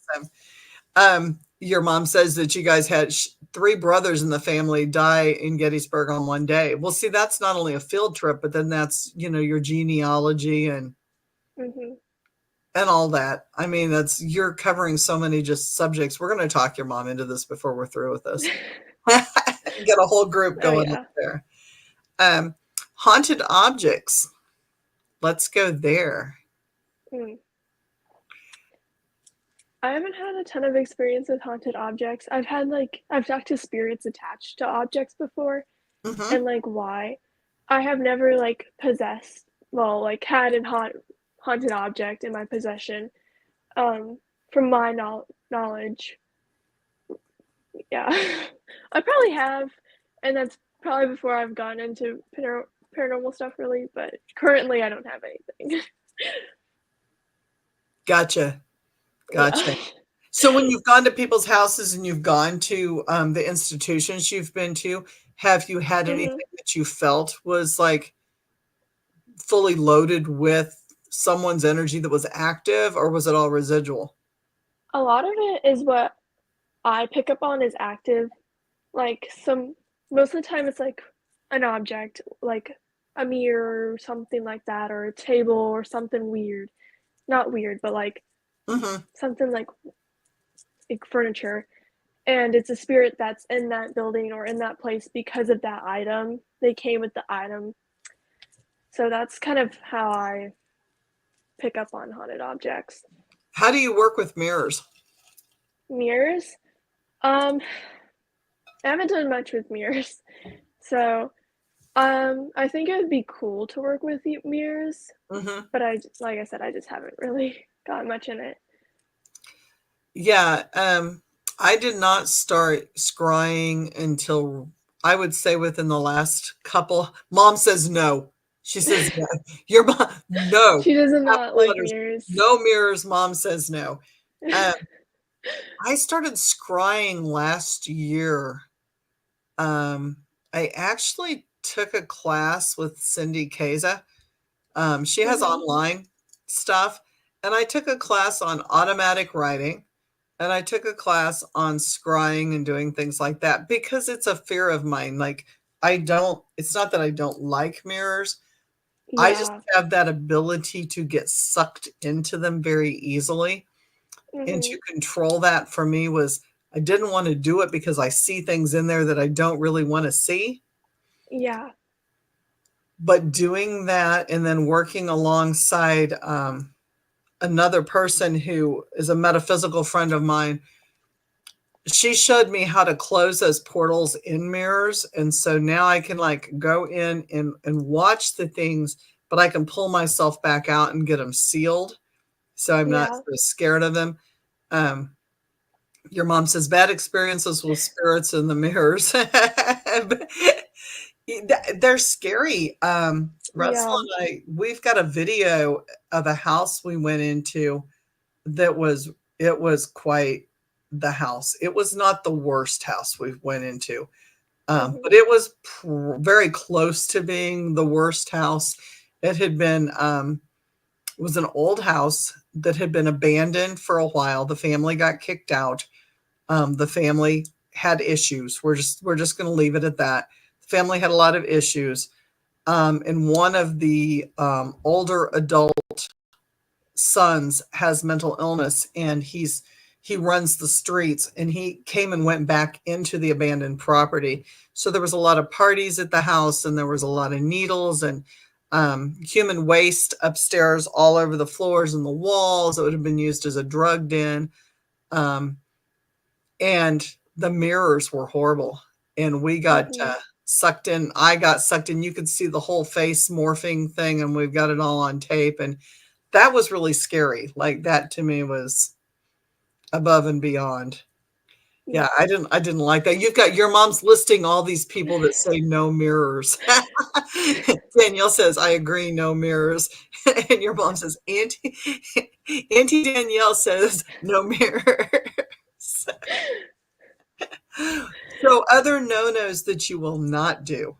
awesome. Your mom says that you guys had three brothers in the family die in Gettysburg on one day. Well, see, that's not only a field trip, but then that's your genealogy Hmm. and all that. I mean, you're covering so many just subjects. We're going to talk your mom into this before we're through with this. Get a whole group Oh going up yeah. there. Um, Haunted objects. Let's go there. Mm. I haven't had a ton of experience with haunted objects. I've talked to spirits attached to objects before Hmm. and like why. I have never like possessed, well, like had a haunted object in my possession. Um, from my knowledge. Yeah. I probably have, and that's probably before I've gone into paranormal stuff really, but currently I don't have anything. Gotcha. Yeah. Gotcha. So when you've gone to people's houses and you've gone to the institutions you've been to, have you had Hmm. anything that you felt was like fully loaded with someone's energy that was active, or was it all residual? A lot of it is what I pick up on is active. Like some most of the time it's like an object, like a mirror or something like that, or a table or something weird. Not weird, but Hmm. something like furniture. And it's a spirit that's in that building or in that place because of that item. They came with the item. So that's kind of how I pick up on haunted objects. How do you work with mirrors? Mirrors. Um, I haven't done much with mirrors. So, I think it would be cool to work with mirrors, Hmm. but like I said, I just haven't really got much in it. Yeah, I did not start scrying until I would say within the last couple. Mom says no. She says no. Your mom, no. She does not Capital like letters, mirrors. no mirrors. Mom says no. Um, I started scrying last year. Um, I actually took a class with Cindy Kaza. She has Hmm. online stuff, and I took a class on automatic writing, and I took a class on scrying and doing things like that because it's a fear of mine. Like, it's not that I don't like mirrors. I just Yeah. have that ability to get sucked into them very easily. And to Hmm. control that for me was I didn't want to do it because I see things in there that I don't really want to see. Yeah. But doing that and then working alongside another person who is a metaphysical friend of mine, she showed me how to close those portals in mirrors. And so now I can like go in and watch the things, but I can pull myself back out and get them sealed. So I'm not Yeah. so scared of them. Um, your mom says bad experiences with spirits in the mirrors. They're scary. Russell Yeah. and we've got a video of a house we went into that it was quite the house. It was not the worst house we went into, but Hmm. it was very close to being the worst house. It had been it was an old house that had been abandoned for a while. The family got kicked out. The family had issues. We're just going to leave it at that. The family had a lot of issues, and one of the older adult sons has mental illness, and he runs the streets, and he came and went back into the abandoned property. So there was a lot of parties at the house, and there was a lot of needles and human waste upstairs all over the floors and the walls that would have been used as a drug den. Um, and the mirrors were horrible, and we got Hmm. sucked in. I got sucked in. You could see the whole face morphing thing, and we've got it all on tape. And that was really scary. Like, that to me was above and beyond. Yeah, Yeah. I didn't like that. You've got your mom's listing all these people that say no mirrors. Danielle says, I agree, no mirrors. And your mom says, Auntie Danielle says no mirrors. So other no-nos that you will not do.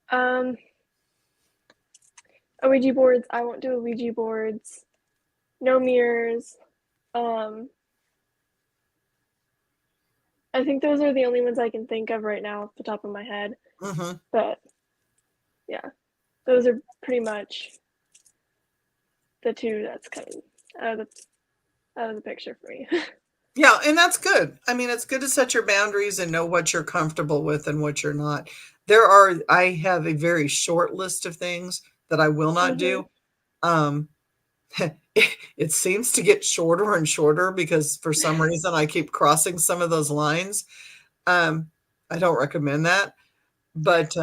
Um, Ouija boards. I won't do Ouija boards. No mirrors. Um, I think those are the only ones I can think of right now off the top of my head. Mhm. But yeah, those are pretty much the two that's kind of out of out of the picture for me. Yeah, and that's good. I mean, it's good to set your boundaries and know what you're comfortable with and what you're not. I have a very short list of things that I will not Hmm. do. Um, it seems to get shorter and shorter because for some reason I keep crossing some of those lines. Um, I don't recommend that, but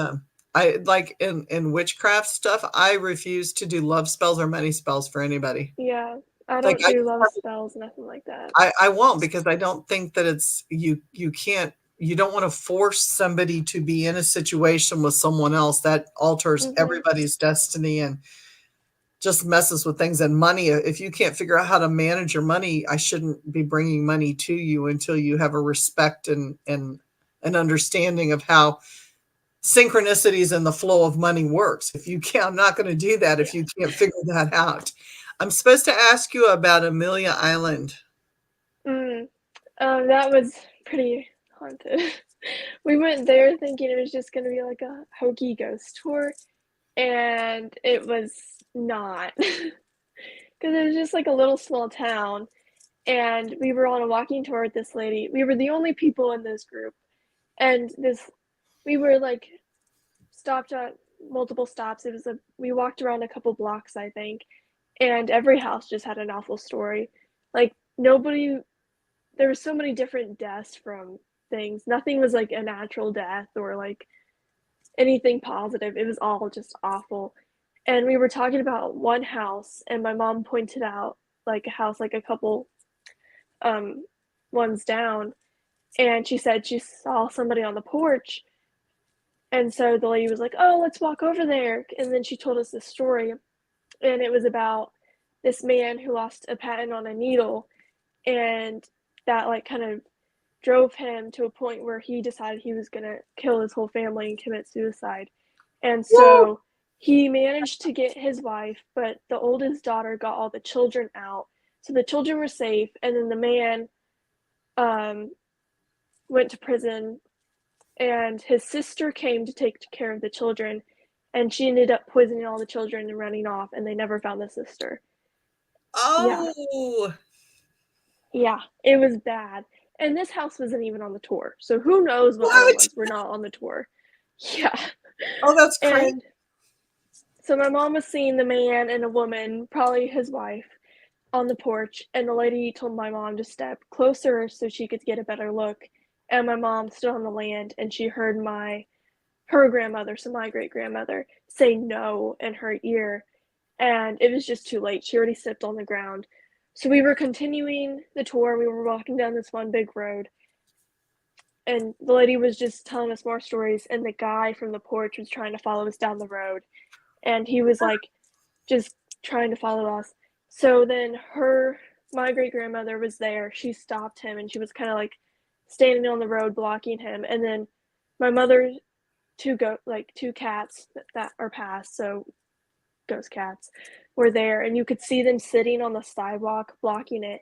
I like in witchcraft stuff. I refuse to do love spells or money spells for anybody. Yeah, I Like don't I do just love have spells, nothing like that. I won't because I don't think that you can't you don't want to force somebody to be in a situation with someone else that alters Hmm. everybody's destiny. And just messes with things. And money, if you can't figure out how to manage your money, I shouldn't be bringing money to you until you have a respect and an understanding of how synchronicities and the flow of money works. If you can't, I'm not going to do that if Yeah. you can't figure that out. I'm supposed to ask you about Amelia Island. Mm. That was pretty haunted. We went there thinking it was just gonna be like a hokey ghost tour, and it was not. 'Cause it was just like a little small town, and we were on a walking tour with this lady. We were the only people in this group, and this we were like stopped at multiple stops. It was a we walked around a couple blocks, I think, and every house just had an awful story. Like nobody there were so many different deaths from things. Nothing was like a natural death or like anything positive. It was all just awful. And we were talking about one house, and my mom pointed out like a house, like a couple um ones down, and she said she saw somebody on the porch. And so the lady was like, "Oh, let's walk over there." And then she told us this story, and it was about this man who lost a patent on a needle, and that like kind of drove him to a point where he decided he was gonna kill his whole family and commit suicide. And Woo! so he managed to get his wife, but the oldest daughter got all the children out. So the children were safe, and then the man um, went to prison, and his sister came to take care of the children, and she ended up poisoning all the children and running off, and they never found the sister. Yeah, Oh, yeah, it was bad. And this house wasn't even on the tour, so who knows what other what? ones were not on the tour. Yeah. Oh, that's crazy. And so my mom was seeing the man and a woman, probably his wife, on the porch, and the lady told my mom to step closer so she could get a better look. And my mom stood on the land and she heard her grandmother, so my great grandmother, say no in her ear. And it was just too late. She already slipped on the ground. So we were continuing the tour. We were walking down this one big road, and the lady was just telling us more stories. And the guy from the porch was trying to follow us down the road. And he was like just trying to follow us. So then my great grandmother was there. She stopped him and she was kind of like standing on the road blocking him. And then my mother two cats that are passed, so ghost cats were there, and you could see them sitting on the sidewalk blocking it.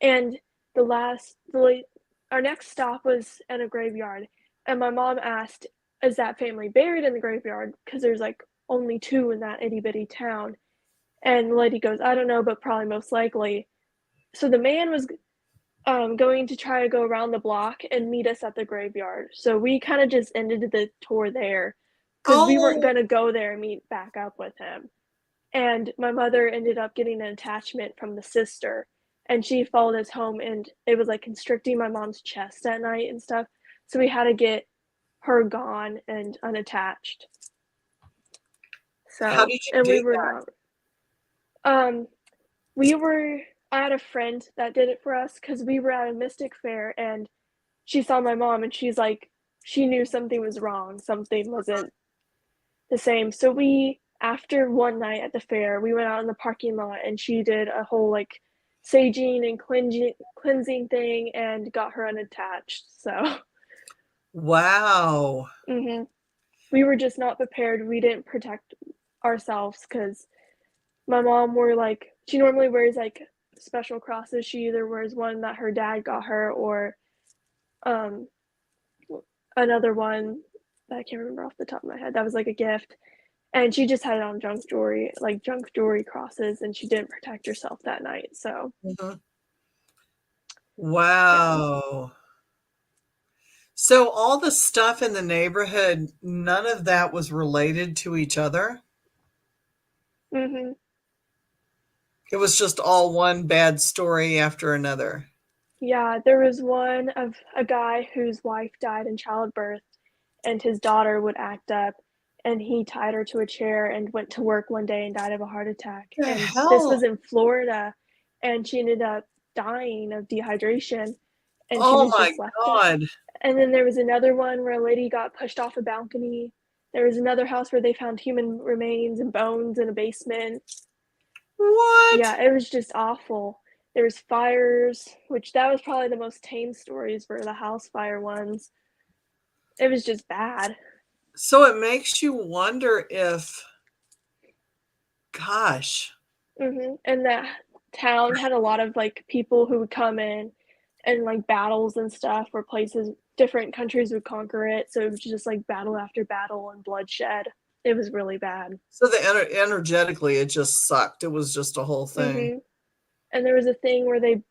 And the last the our next stop was in a graveyard, and my mom asked, "Is that family buried in the graveyard?" Because there's like only two in that itty bitty town. And the lady goes, "I don't know, but probably most likely." So the man was going to try to go around the block and meet us at the graveyard. So we kind of just ended the tour there because we weren't Oh, going to go there and meet back up with him. And my mother ended up getting an attachment from the sister, and she followed us home, and it was like constricting my mom's chest at night and stuff. So we had to get her gone and unattached. how So, did you and do we were that? not, um, we were, I had a friend that did it for us because we were at a Mystic Fair, and she saw my mom and she's like, she knew something was wrong, something wasn't the same. So after one night at the fair, we went out in the parking lot and she did a whole like saging and cleansing thing and got her unattached. So Wow. mhm. We were just not prepared. We didn't protect ourselves because my mom wore like, she normally wears like special crosses. She either wears one that her dad got her or um another one that I can't remember off the top of my head. That was like a gift. And she just had it on junk jewelry crosses, and she didn't protect herself that night. So, Mhm. yeah. Wow. So all the stuff in the neighborhood, none of that was related to each other? Mhm. It was just all one bad story after another. Yeah, there was one of a guy whose wife died in childbirth, and his daughter would act up, and he tied her to a chair and went to work one day and died of a heart attack. The And this hell? was in Florida, and she ended up dying of dehydration, and she Oh was my just left there. God. And then there was another one where a lady got pushed off a balcony. There was another house where they found human remains and bones in a basement. What? Yeah, it was just awful. There was fires, which that was probably the most tame stories were the house fire ones. It was just bad. So it makes you wonder if, gosh. And that town had a lot of, like, people who would come in and, like, battles and stuff where places different countries would conquer it, so it was just, like, battle after battle and bloodshed. It was really bad. So the energetically, it just sucked. It was just a whole thing. Mhm. And there was a thing where they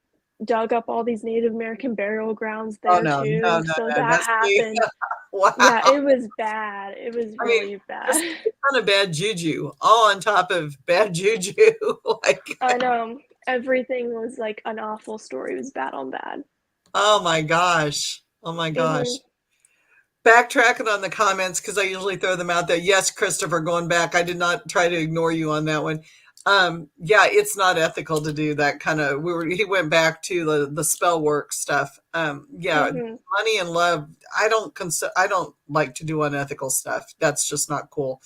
dug up all these Native American burial grounds Oh, there no, no, too, no, so no, that that's me. happened. Yeah, Wow. it was bad. It was I mean, really just bad. a ton of bad juju, all on top of bad juju. Like, I know. Everything was, like, an awful story. It was bad on bad. oh my gosh. Oh my gosh. Mhm. Backtracking on the comments because I usually throw them out there. Yes, Christopher, going back, I did not try to ignore you on that one. Yeah, it's not ethical to do that kind of. He went back to the spell work stuff. Yeah, Mhm. money and love. I don't like to do unethical stuff. That's just not cool.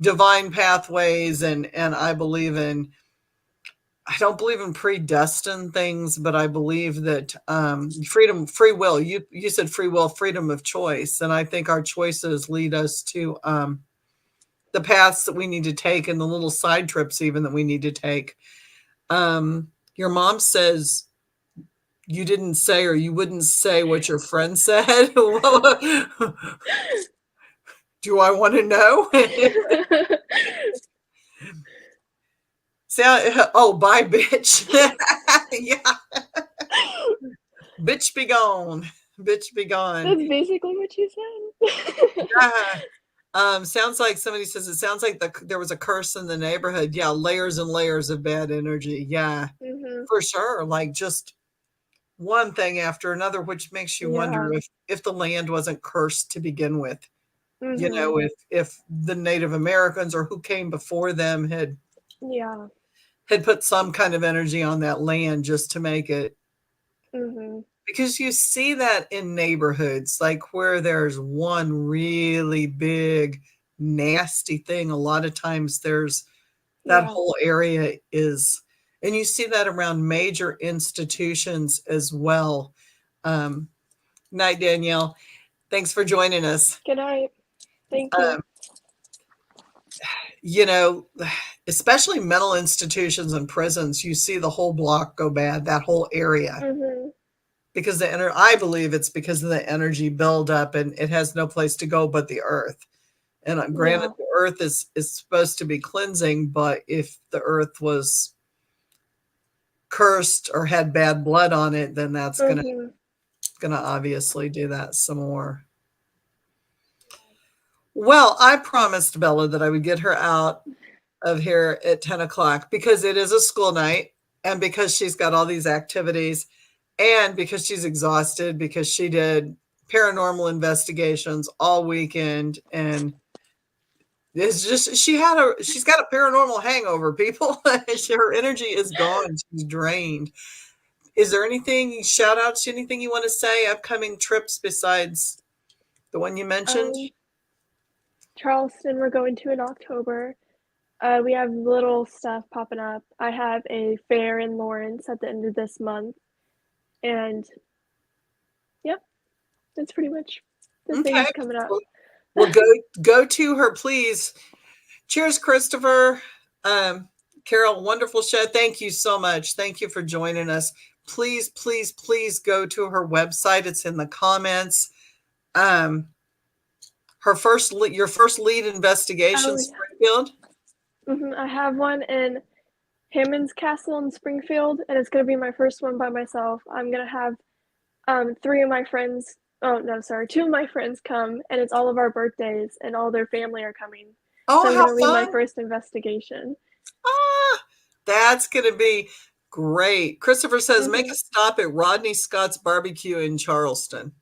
Divine pathways, and I believe in. I don't believe in predestined things, but I believe that freedom, free will. You said free will, freedom of choice, and I think our choices lead us to the paths that we need to take, and the little side trips even that we need to take. Your mom says you didn't say, or you wouldn't say what your friend said. Do I want to know? Oh, bye, bitch. Yeah, bitch be gone. Bitch be gone. That's basically what you said. Yeah. Sounds like somebody says it sounds like there was a curse in the neighborhood. Yeah, layers and layers of bad energy. Yeah, Mhm. for sure. Like just one thing after another, which makes you wonder Yeah. if the land wasn't cursed to begin with. You Mhm. know, if the Native Americans or who came before them Yeah. had put some kind of energy on that land just to make it, Mhm. because you see that in neighborhoods like where there's one really big nasty thing. A lot of times there's that Yeah. whole area is, and you see that around major institutions as well. Night, Danielle, thanks for joining us. Good night. Thank you. um, you know, especially mental institutions and prisons, you see the whole block go bad, that whole area, Mhm. because I believe it's because of the energy buildup, and it has no place to go but the earth. And granted, Yeah. the earth is supposed to be cleansing, but if the earth was cursed or had bad blood on it, then that's Mhm. gonna obviously do that some more. Well, I promised Bella that I would get her out of here at 10 o'clock because it is a school night, and because she's got all these activities, and because she's exhausted because she did paranormal investigations all weekend, and it's just she's got a paranormal hangover, people. Her energy is gone. She's drained. Is there anything, shout outs, anything you want to say? Upcoming trips besides the one you mentioned? Um, Charleston we're going to in October. We have little stuff popping up. I have a fair in Lawrence at the end of this month, and yep, that's pretty much the Okay. things coming up. Well, well, go to her, please. Cheers, Christopher. Carol, wonderful show. Thank you so much. Thank you for joining us. Please, please, please go to her website. It's in the comments. Um, your first lead investigation, Oh yeah. Springfield. I have one in Hammond's Castle in Springfield, and it's gonna be my first one by myself. I'm gonna have three of my friends. Oh no, sorry, two of my friends come, and it's all of our birthdays, and all their family are coming. So Oh, I'm how gonna lead my fun! first investigation. Ah, that's gonna be great. Christopher says, make Mhm. a stop at Rodney Scott's Barbecue in Charleston.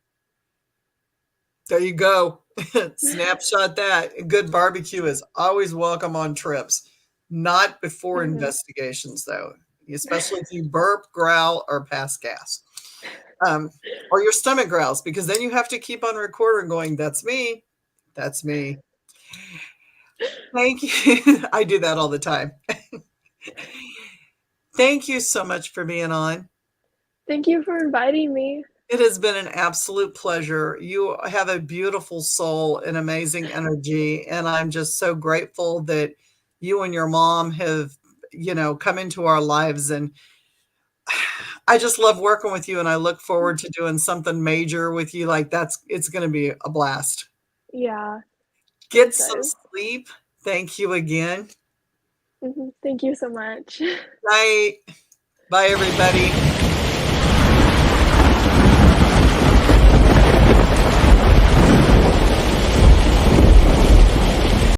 There you go. Snapshot that. Good barbecue is always welcome on trips, not before Mhm. investigations, though, especially if you burp, growl, or pass gas, um, or your stomach growls, because then you have to keep on recording going, that's me. That's me. Thank you. I do that all the time. Thank you so much for being on. Thank you for inviting me. It has been an absolute pleasure. You have a beautiful soul and amazing energy, and I'm just so grateful that you and your mom have, come into our lives, and I just love working with you, and I look forward to doing something major with you. Like it's going to be a blast. Yeah, Get some so sleep. Thank you again. thank you so much. Night. Bye, everybody.